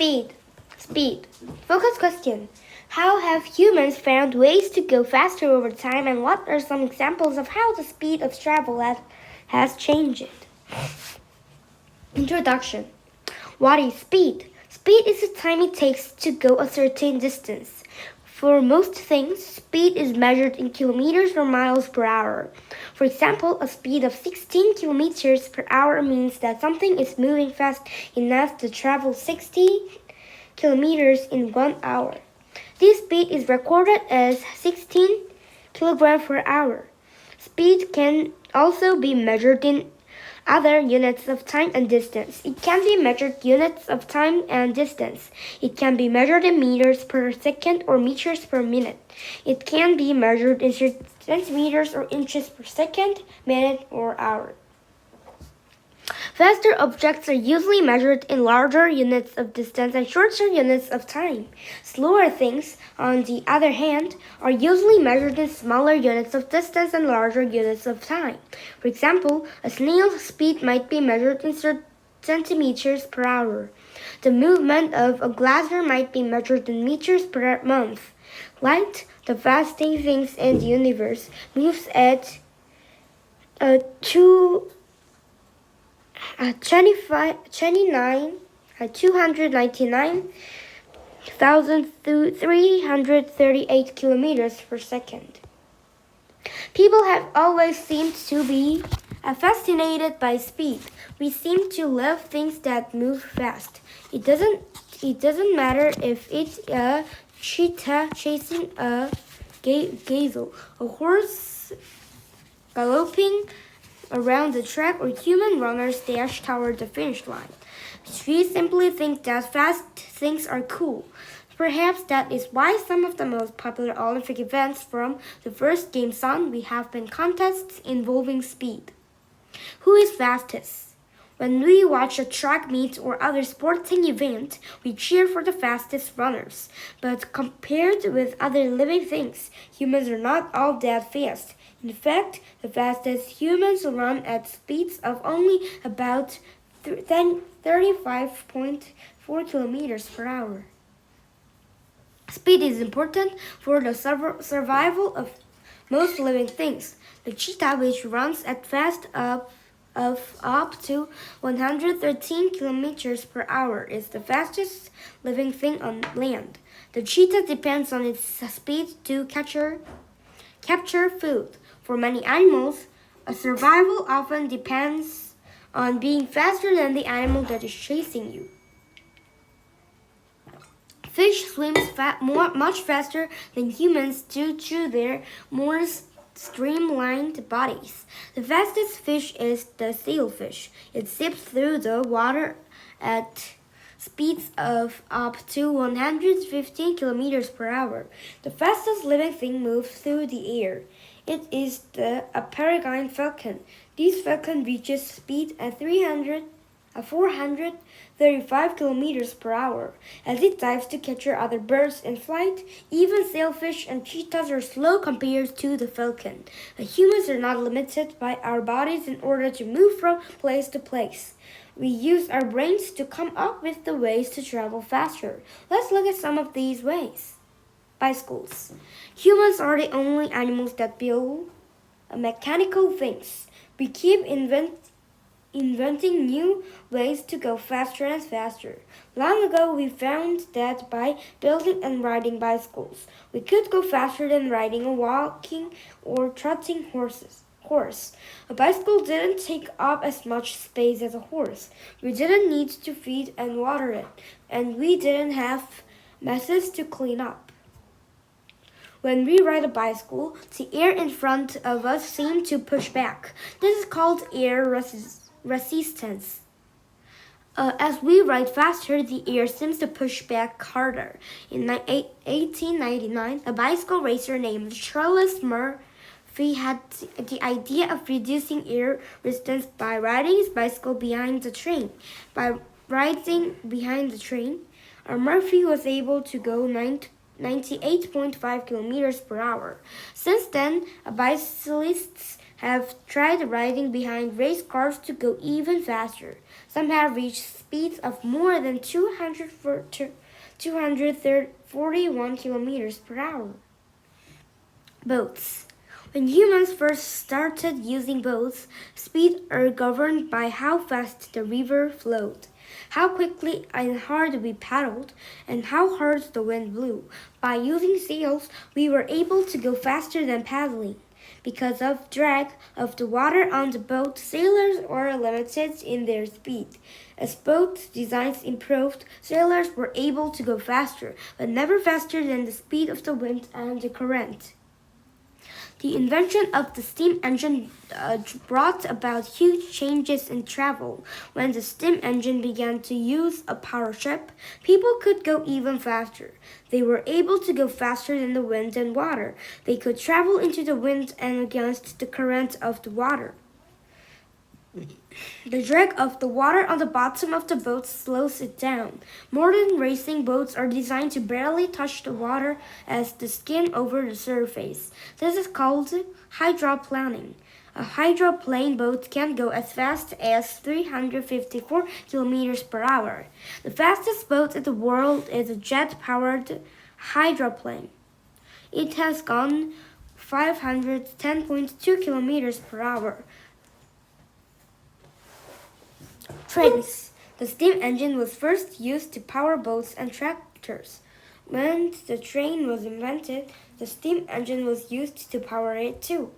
Speed. Speed. Focus question. How have humans found ways to go faster over time, and what are some examples of how the speed of travel has changed? Introduction. What is speed? Speed is the time it takes to go a certain distance. For most things, speed is measured in kilometers or miles per hour. For example, a speed of 16 kilometers per hour means that something is moving fast enough to travel 60 kilometers in 1 hour. This speed is recorded as 16 kilograms per hour. Speed can also be measured in other units of time and distance. It can be measured units of time and distance. It can be measured in meters per second or meters per minute. It can be measured in centimeters or inches per second, minute, or hour. Faster objects are usually measured in larger units of distance and shorter units of time. Slower things, on the other hand, are usually measured in smaller units of distance and larger units of time. For example, a snail's speed might be measured in centimeters per hour. The movement of a glacier might be measured in meters per month. Light, the fastest things in the universe, moves at 299,338 kilometers per second. People have always seemed to be fascinated by speed. We seem to love things that move fast. It doesn't matter if it's a cheetah chasing a gazelle, a horse galloping around the track, or human runners dash toward the finish line. We simply think that fast things are cool. Perhaps that is why some of the most popular Olympic events, from the first games on, we have been contests involving speed. Who is fastest? When we watch a track meet or other sporting event, we cheer for the fastest runners. But compared with other living things, humans are not all that fast. In fact, the fastest humans run at speeds of only about 35.4 kilometers per hour. Speed is important for the survival of most living things. The cheetah, which runs at fast of up to 113 kilometers per hour, is the fastest living thing on land. The cheetah depends on its speed to capture food. For many animals, a survival often depends on being faster than the animal that is chasing you. Fish swim much faster than humans due to their more streamlined bodies. The fastest fish is the sailfish. It zips through the water at speeds of up to 115 kilometers per hour. The fastest living thing moves through the air. It is a peregrine falcon. This falcon reaches speed at 435 kilometers per hour. As it dives to capture other birds in flight, even sailfish and cheetahs are slow compared to the falcon. Humans are not limited by our bodies in order to move from place to place. We use our brains to come up with the ways to travel faster. Let's look at some of these ways. Bicycles. Humans are the only animals that build mechanical things. We keep inventing new ways to go faster and faster. Long ago, we found that by building and riding bicycles, we could go faster than riding a walking or trotting horse. A bicycle didn't take up as much space as a horse. We didn't need to feed and water it, and we didn't have messes to clean up. When we ride a bicycle, the air in front of us seems to push back. This is called air resistance. As we ride faster, the air seems to push back harder. In 1899, a bicycle racer named Charles Murphy had the idea of reducing air resistance by riding his bicycle behind the train. By riding behind the train, Murphy was able to go 98.5 kilometers per hour. Since then, bicyclists have tried riding behind race cars to go even faster. Some have reached speeds of more than 241 kilometers per hour. Boats. When humans first started using boats, speed are governed by how fast the river flowed, how quickly and hard we paddled, and how hard the wind blew. By using sails, we were able to go faster than paddling. Because of drag of the water on the boat, sailors were limited in their speed. As boat designs improved, sailors were able to go faster, but never faster than the speed of the wind and the current. The invention of the steam engine brought about huge changes in travel. When the steam engine began to use a power ship, people could go even faster. They were able to go faster than the wind and water. They could travel into the wind and against the current of the water. The drag of the water on the bottom of the boat slows it down. Modern racing boats are designed to barely touch the water as the skin over the surface. This is called hydroplaning. A hydroplane boat can go as fast as 354 kilometers per hour. The fastest boat in the world is a jet-powered hydroplane. It has gone 510.2 kilometers per hour. Trains. The steam engine was first used to power boats and tractors. When the train was invented, the steam engine was used to power it too.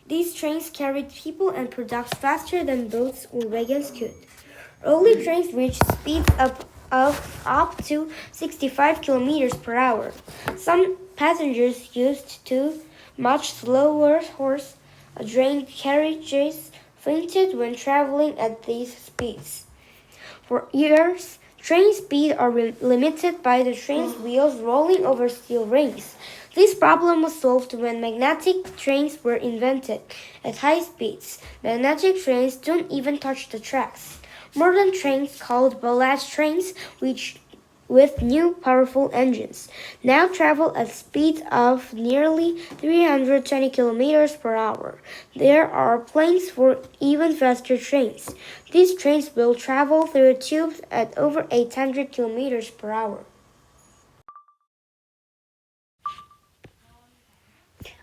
These trains carried people and products faster than boats or wagons could. Early trains reached speeds of up to 65 kilometers per hour. Some passengers used to much slower horse-drawn carriages fainted when traveling at these speeds. For years, train speeds are limited by the train's wheels rolling over steel rings. This problem was solved when magnetic trains were invented. At high speeds, magnetic trains don't even touch the tracks. Modern trains, called ballast trains, with new powerful engines, now travel at speeds of nearly 320 kilometers per hour. There are plans for even faster trains. These trains will travel through tubes at over 800 kilometers per hour.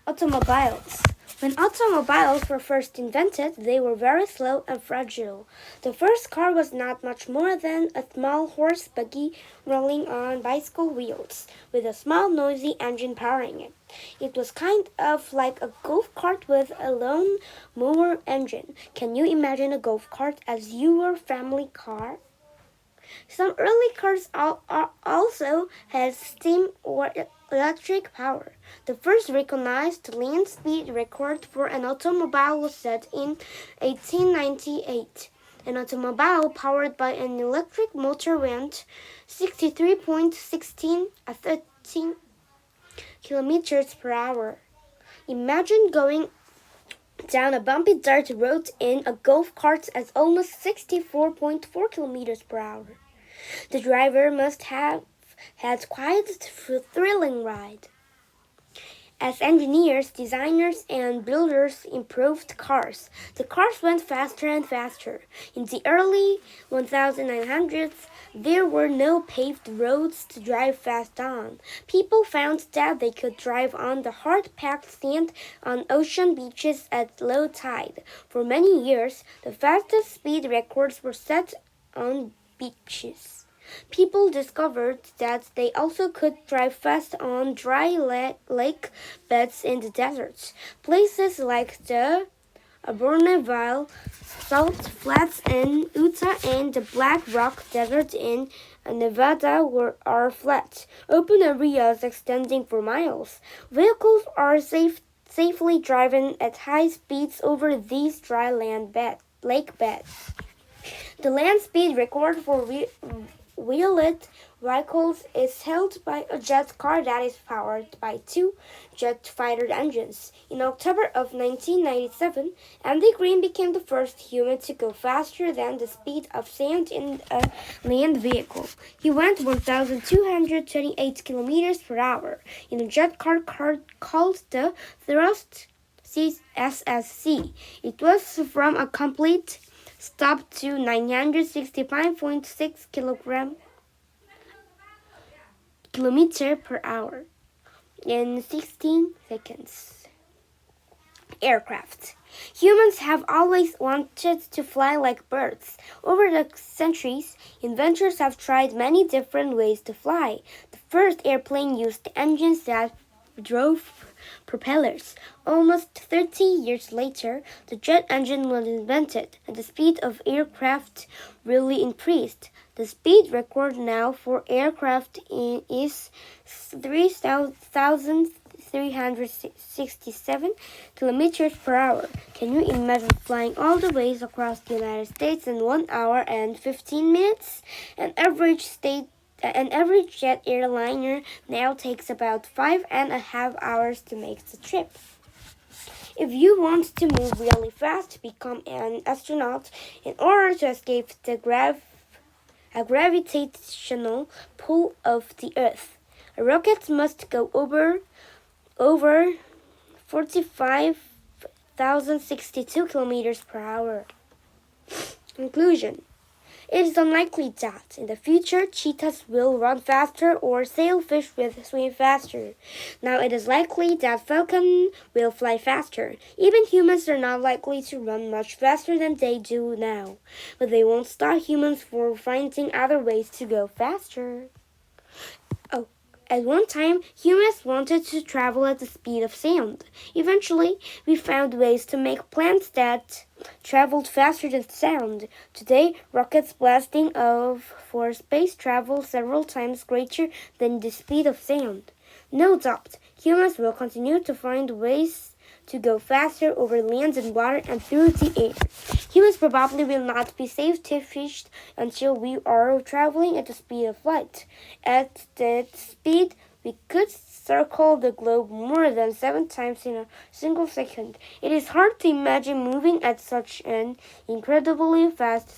Automobiles. When automobiles were first invented, they were very slow and fragile. The first car was not much more than a small horse buggy rolling on bicycle wheels, with a small noisy engine powering it. It was kind of like a golf cart with a lawn mower engine. Can you imagine a golf cart as your family car? Some early cars also had steam or electric power. The first recognized land speed record for an automobile was set in 1898. An automobile powered by an electric motor went 63.16 at 13 kilometers per hour. Imagine going down a bumpy dirt road in a golf cart at almost 64.4 kilometers per hour. The driver must have had quite a thrilling ride. As engineers, designers, and builders improved cars, the cars went faster and faster. In the early 1900s, there were no paved roads to drive fast on. People found that they could drive on the hard-packed sand on ocean beaches at low tide. For many years, the fastest speed records were set on beaches. People discovered that they also could drive fast on dry lake beds in the deserts. Places like the Bonneville Salt Flats in Utah and the Black Rock Desert in Nevada are flat, open areas extending for miles. Vehicles are safely driven at high speeds over these dry lake beds. The land speed record for wheeled vehicles is held by a jet car that is powered by two jet fighter engines. In October of 1997, Andy Green became the first human to go faster than the speed of sound in a land vehicle. He went 1,228 kilometers per hour in a jet car called the Thrust SSC. It was from a complete stopped to 965.6 kilometer per hour in 16 seconds. Aircraft. Humans have always wanted to fly like birds. Over the centuries, inventors have tried many different ways to fly. The first airplane used engines that drove propellers. Almost 30 years later, the jet engine was invented, and the speed of aircraft really increased. The speed record now for aircraft is 3,367 kilometers per hour. Can you imagine flying all the ways across the United States in 1 hour and 15 minutes? An average jet airliner now takes about 5.5 hours to make the trip. If you want to move really fast, become an astronaut in order to escape the gravitational pull of the Earth. A rocket must go over 45,062 kilometers per hour. Conclusion. It is unlikely that in the future cheetahs will run faster or sailfish will swim faster. Now it is likely that falcon will fly faster. Even humans are not likely to run much faster than they do now. But they won't stop humans from finding other ways to go faster. At one time, humans wanted to travel at the speed of sound. Eventually, we found ways to make planes that traveled faster than sound. Today, rockets blasting off for space travel several times greater than the speed of sound. No doubt, humans will continue to find ways to go faster over land and water and through the air. Humans probably will not be safe to fish until we are traveling at the speed of light. At that speed, we could circle the globe more than 7 times in a single second. It is hard to imagine moving at such an incredibly fast